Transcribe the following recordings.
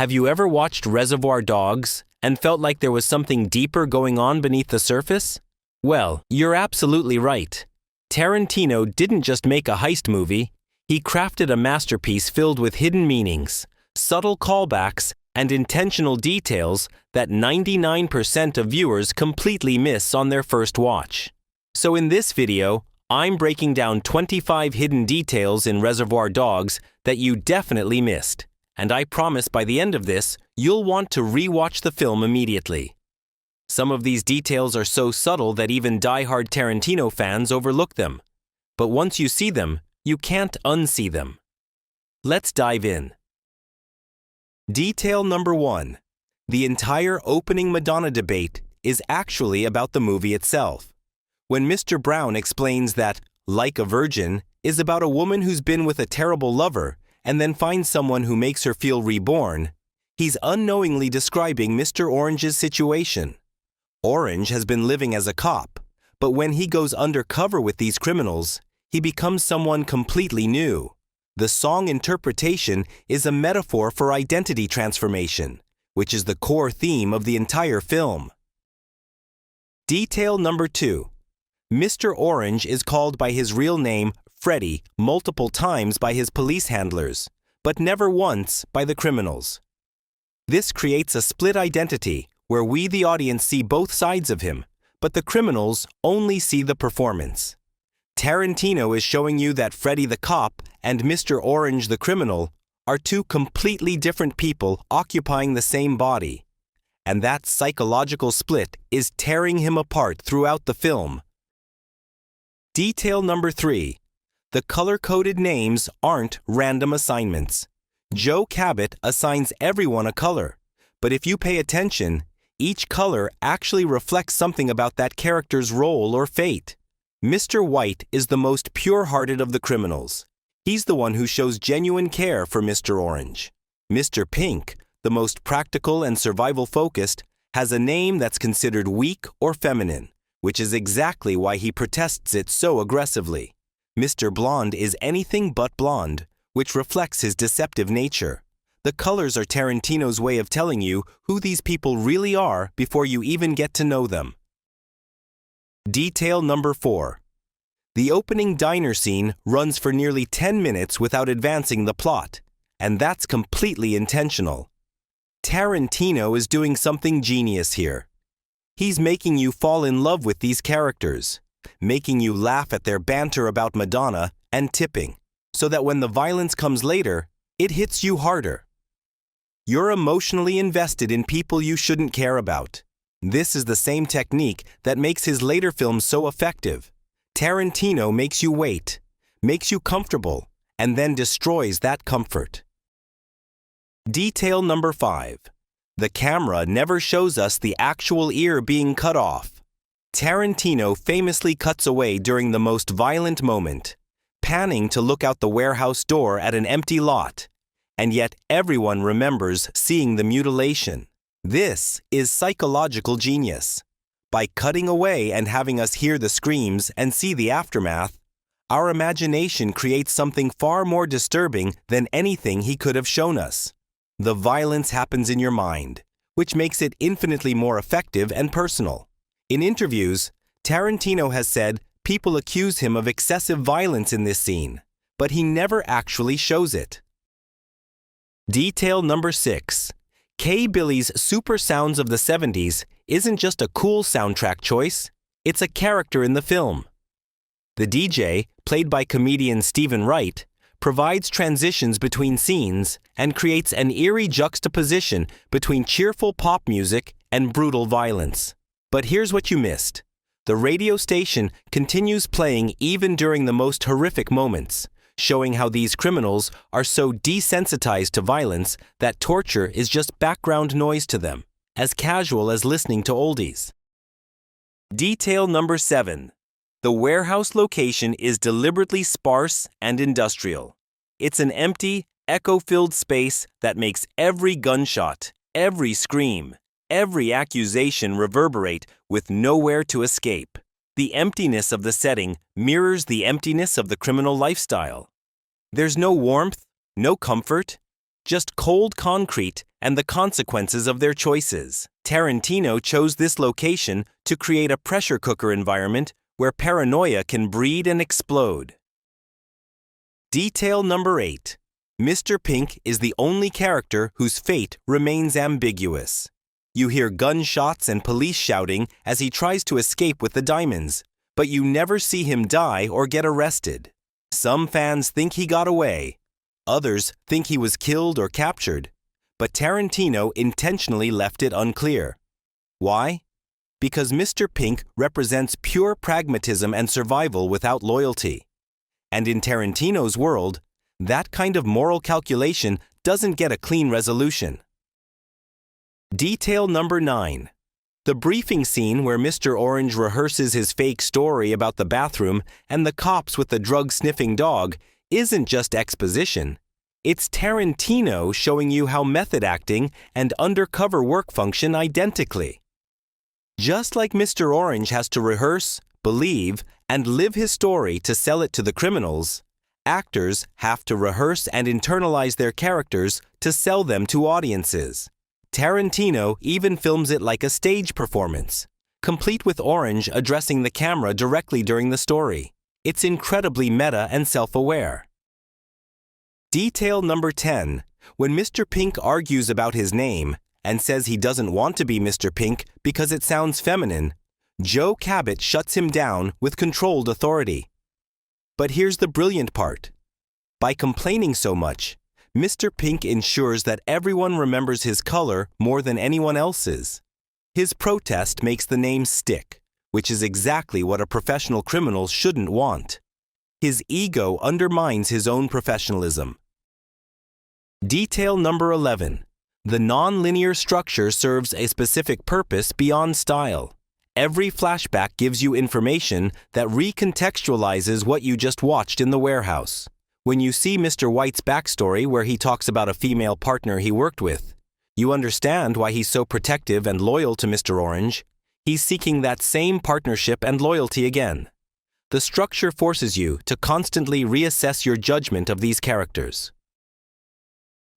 Have you ever watched Reservoir Dogs and felt like there was something deeper going on beneath the surface? Well, you're absolutely right. Tarantino didn't just make a heist movie, he crafted a masterpiece filled with hidden meanings, subtle callbacks, and intentional details that 99% of viewers completely miss on their first watch. So in this video, I'm breaking down 25 hidden details in Reservoir Dogs that you definitely missed. And I promise by the end of this, you'll want to re-watch the film immediately. Some of these details are so subtle that even die-hard Tarantino fans overlook them. But once you see them, you can't unsee them. Let's dive in. Detail number 1. The entire opening Madonna debate is actually about the movie itself. When Mr. Brown explains that Like a Virgin is about a woman who's been with a terrible lover and then finds someone who makes her feel reborn, he's unknowingly describing Mr. Orange's situation. Orange has been living as a cop, but when he goes undercover with these criminals, he becomes someone completely new. The song interpretation is a metaphor for identity transformation, which is the core theme of the entire film. Detail number 2. Mr. Orange is called by his real name, Freddy, multiple times by his police handlers, but never once by the criminals. This creates a split identity where we, the audience, see both sides of him, but the criminals only see the performance. Tarantino is showing you that Freddy the cop and Mr. Orange the criminal are two completely different people occupying the same body. And that psychological split is tearing him apart throughout the film. Detail number 3. The color-coded names aren't random assignments. Joe Cabot assigns everyone a color, but if you pay attention, each color actually reflects something about that character's role or fate. Mr. White is the most pure-hearted of the criminals. He's the one who shows genuine care for Mr. Orange. Mr. Pink, the most practical and survival-focused, has a name that's considered weak or feminine, which is exactly why he protests it so aggressively. Mr. Blonde is anything but blonde, which reflects his deceptive nature. The colors are Tarantino's way of telling you who these people really are before you even get to know them. Detail number 4. The opening diner scene runs for nearly 10 minutes without advancing the plot, and that's completely intentional. Tarantino is doing something genius here. He's making you fall in love with these characters, making you laugh at their banter about Madonna and tipping, so that when the violence comes later, it hits you harder. You're emotionally invested in people you shouldn't care about. This is the same technique that makes his later films so effective. Tarantino makes you wait, makes you comfortable, and then destroys that comfort. Detail number 5. The camera never shows us the actual ear being cut off. Tarantino famously cuts away during the most violent moment, panning to look out the warehouse door at an empty lot, and yet everyone remembers seeing the mutilation. This is psychological genius. By cutting away and having us hear the screams and see the aftermath, our imagination creates something far more disturbing than anything he could have shown us. The violence happens in your mind, which makes it infinitely more effective and personal. In interviews, Tarantino has said people accuse him of excessive violence in this scene, but he never actually shows it. Detail number 6. K. Billy's Super Sounds of the 70s isn't just a cool soundtrack choice, it's a character in the film. The DJ, played by comedian Stephen Wright, provides transitions between scenes and creates an eerie juxtaposition between cheerful pop music and brutal violence. But here's what you missed. The radio station continues playing even during the most horrific moments, showing how these criminals are so desensitized to violence that torture is just background noise to them, as casual as listening to oldies. Detail number 7. The warehouse location is deliberately sparse and industrial. It's an empty, echo-filled space that makes every gunshot, every scream, every accusation reverberate with nowhere to escape. The emptiness of the setting mirrors the emptiness of the criminal lifestyle. There's no warmth, no comfort, just cold concrete and the consequences of their choices. Tarantino chose this location to create a pressure cooker environment where paranoia can breed and explode. Detail number 8. Mr. Pink is the only character whose fate remains ambiguous. You hear gunshots and police shouting as he tries to escape with the diamonds, but you never see him die or get arrested. Some fans think he got away. Others think he was killed or captured, but Tarantino intentionally left it unclear. Why? Because Mr. Pink represents pure pragmatism and survival without loyalty. And in Tarantino's world, that kind of moral calculation doesn't get a clean resolution. Detail number 9. The briefing scene where Mr. Orange rehearses his fake story about the bathroom and the cops with the drug-sniffing dog isn't just exposition. It's Tarantino showing you how method acting and undercover work function identically. Just like Mr. Orange has to rehearse, believe, and live his story to sell it to the criminals, actors have to rehearse and internalize their characters to sell them to audiences. Tarantino even films it like a stage performance, complete with Orange addressing the camera directly during the story. It's incredibly meta and self-aware. Detail number 10. When Mr. Pink argues about his name and says he doesn't want to be Mr. Pink because it sounds feminine, Joe Cabot shuts him down with controlled authority. But here's the brilliant part. By complaining so much, Mr. Pink ensures that everyone remembers his color more than anyone else's. His protest makes the name stick, which is exactly what a professional criminal shouldn't want. His ego undermines his own professionalism. Detail number 11. The nonlinear structure serves a specific purpose beyond style. Every flashback gives you information that recontextualizes what you just watched in the warehouse. When you see Mr. White's backstory where he talks about a female partner he worked with, you understand why he's so protective and loyal to Mr. Orange. He's seeking that same partnership and loyalty again. The structure forces you to constantly reassess your judgment of these characters.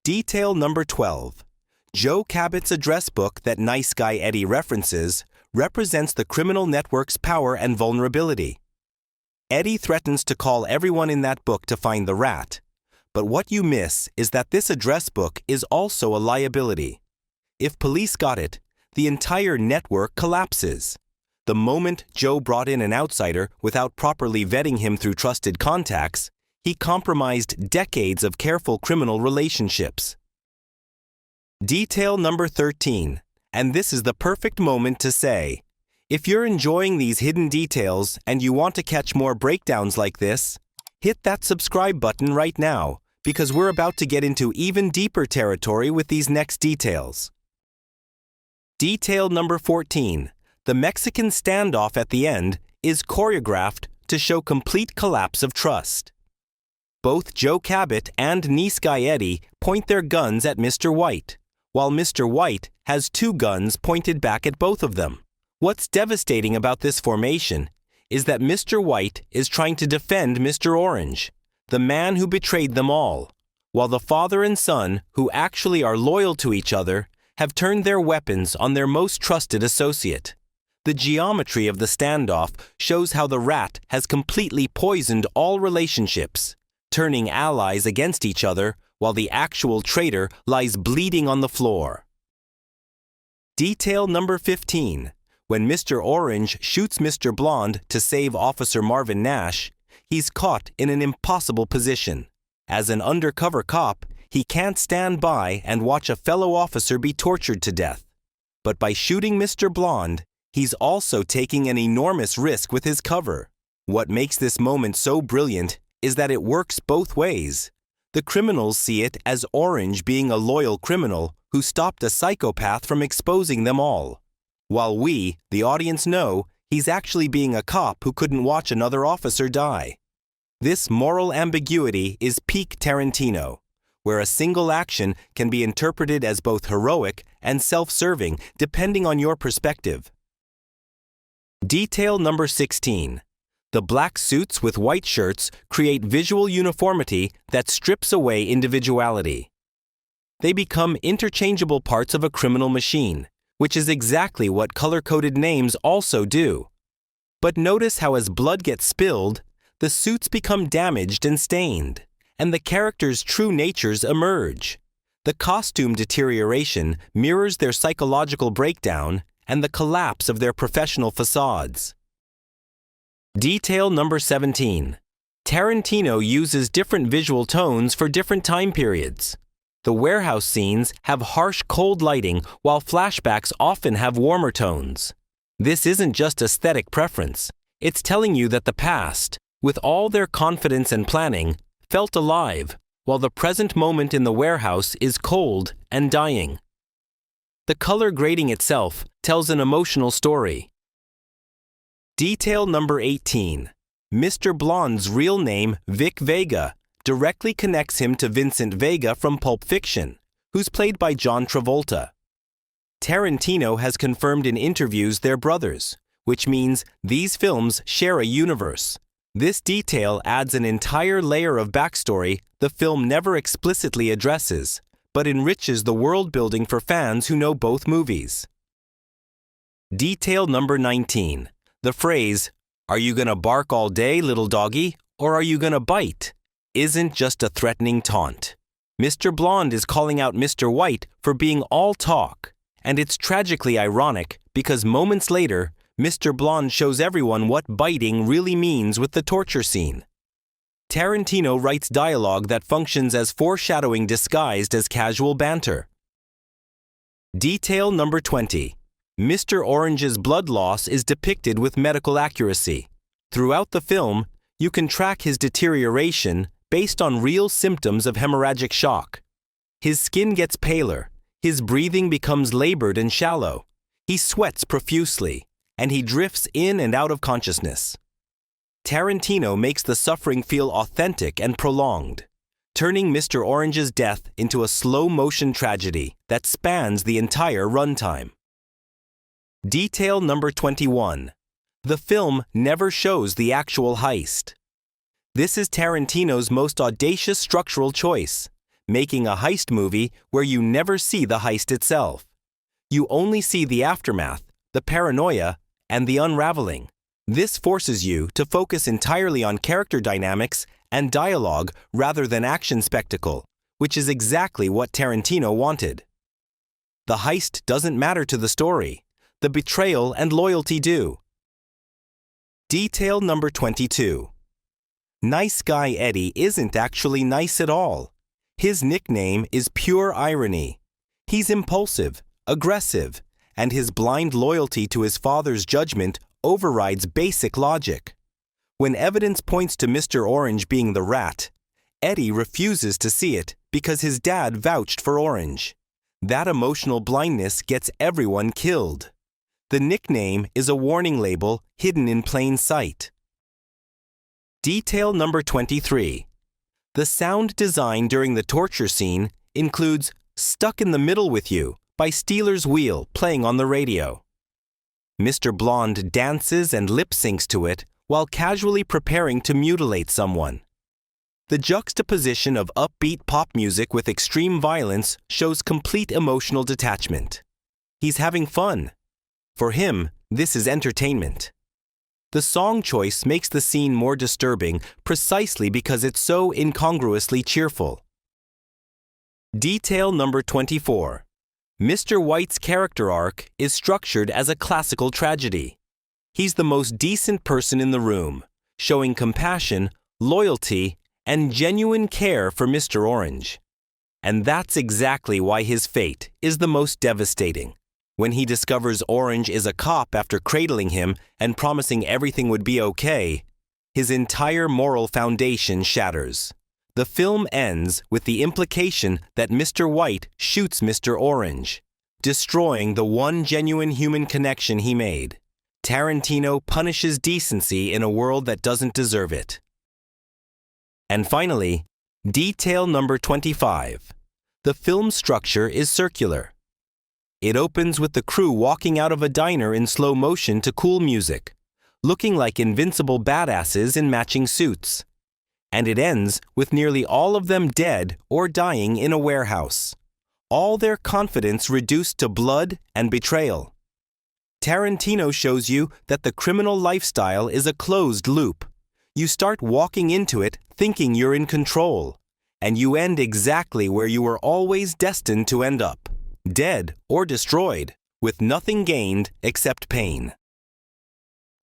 Detail number 12. Joe Cabot's address book that Nice Guy Eddie references represents the criminal network's power and vulnerability. Eddie threatens to call everyone in that book to find the rat, but what you miss is that this address book is also a liability. If police got it, the entire network collapses. The moment Joe brought in an outsider without properly vetting him through trusted contacts, he compromised decades of careful criminal relationships. Detail number 13, and this is the perfect moment to say, if you're enjoying these hidden details and you want to catch more breakdowns like this, hit that subscribe button right now, because we're about to get into even deeper territory with these next details. Detail number 14. The Mexican standoff at the end is choreographed to show complete collapse of trust. Both Joe Cabot and Nice Guy Eddie point their guns at Mr. White, while Mr. White has two guns pointed back at both of them. What's devastating about this formation is that Mr. White is trying to defend Mr. Orange, the man who betrayed them all, while the father and son, who actually are loyal to each other, have turned their weapons on their most trusted associate. The geometry of the standoff shows how the rat has completely poisoned all relationships, turning allies against each other while the actual traitor lies bleeding on the floor. Detail number 15. When Mr. Orange shoots Mr. Blonde to save Officer Marvin Nash, he's caught in an impossible position. As an undercover cop, he can't stand by and watch a fellow officer be tortured to death. But by shooting Mr. Blonde, he's also taking an enormous risk with his cover. What makes this moment so brilliant is that it works both ways. The criminals see it as Orange being a loyal criminal who stopped a psychopath from exposing them all, while we, the audience, know he's actually being a cop who couldn't watch another officer die. This moral ambiguity is peak Tarantino, where a single action can be interpreted as both heroic and self-serving depending on your perspective. Detail number 16. The black suits with white shirts create visual uniformity that strips away individuality. they become interchangeable parts of a criminal machine, which is exactly what color-coded names also do. But notice how as blood gets spilled, the suits become damaged and stained, and the characters' true natures emerge. The costume deterioration mirrors their psychological breakdown and the collapse of their professional facades. Detail number 17. Tarantino uses different visual tones for different time periods. The warehouse scenes have harsh, cold lighting, while flashbacks often have warmer tones. This isn't just aesthetic preference. It's telling you that the past, with all their confidence and planning, felt alive, while the present moment in the warehouse is cold and dying. The color grading itself tells an emotional story. Detail number 18. Mr. Blonde's real name, Vic Vega, directly connects him to Vincent Vega from Pulp Fiction, who's played by John Travolta. Tarantino has confirmed in interviews they're brothers, which means these films share a universe. This detail adds an entire layer of backstory the film never explicitly addresses, but enriches the world building for fans who know both movies. Detail number 19. The phrase, "Are you gonna bark all day, little doggy, or are you gonna bite?" isn't just a threatening taunt. Mr. Blonde is calling out Mr. White for being all talk, and it's tragically ironic because moments later, Mr. Blonde shows everyone what biting really means with the torture scene. Tarantino writes dialogue that functions as foreshadowing disguised as casual banter. Detail number 20. Mr. Orange's blood loss is depicted with medical accuracy. Throughout the film, you can track his deterioration based on real symptoms of hemorrhagic shock. His skin gets paler, his breathing becomes labored and shallow, he sweats profusely, and he drifts in and out of consciousness. Tarantino makes the suffering feel authentic and prolonged, turning Mr. Orange's death into a slow-motion tragedy that spans the entire runtime. Detail number 21. The film never shows the actual heist. This is Tarantino's most audacious structural choice, making a heist movie where you never see the heist itself. You only see the aftermath, the paranoia, and the unraveling. This forces you to focus entirely on character dynamics and dialogue rather than action spectacle, which is exactly what Tarantino wanted. The heist doesn't matter to the story. The betrayal and loyalty do. Detail number 22. Nice Guy Eddie isn't actually nice at all. His nickname is pure irony. He's impulsive, aggressive, and his blind loyalty to his father's judgment overrides basic logic. When evidence points to Mr. Orange being the rat, Eddie refuses to see it because his dad vouched for Orange. That emotional blindness gets everyone killed. The nickname is a warning label hidden in plain sight. Detail number 23. The sound design during the torture scene includes "Stuck in the Middle with You" by Steelers Wheel playing on the radio. Mr. Blonde dances and lip-syncs to it while casually preparing to mutilate someone. The juxtaposition of upbeat pop music with extreme violence shows complete emotional detachment. He's having fun. For him, this is entertainment. The song choice makes the scene more disturbing precisely because it's so incongruously cheerful. Detail number 24. Mr. White's character arc is structured as a classical tragedy. He's the most decent person in the room, showing compassion, loyalty, and genuine care for Mr. Orange. And that's exactly why his fate is the most devastating. When he discovers Orange is a cop after cradling him and promising everything would be okay, his entire moral foundation shatters. The film ends with the implication that Mr. White shoots Mr. Orange, destroying the one genuine human connection he made. Tarantino punishes decency in a world that doesn't deserve it. And finally, detail number 25. The film's structure is circular. It opens with the crew walking out of a diner in slow motion to cool music, looking like invincible badasses in matching suits. And it ends with nearly all of them dead or dying in a warehouse. all their confidence reduced to blood and betrayal. Tarantino shows you that the criminal lifestyle is a closed loop. You start walking into it thinking you're in control, and you end exactly where you were always destined to end up, dead or destroyed, with nothing gained except pain.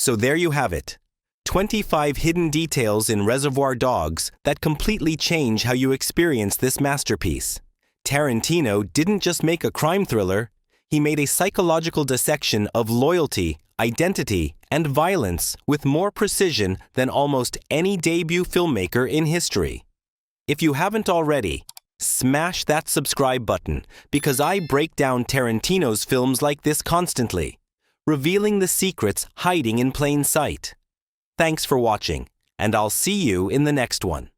So there you have it, 25 hidden details in Reservoir Dogs that completely change how you experience this masterpiece. Tarantino didn't just make a crime thriller, he made a psychological dissection of loyalty, identity, and violence with more precision than almost any debut filmmaker in history. If you haven't already, smash that subscribe button because I break down Tarantino's films like this constantly, revealing the secrets hiding in plain sight. Thanks for watching, and I'll see you in the next one.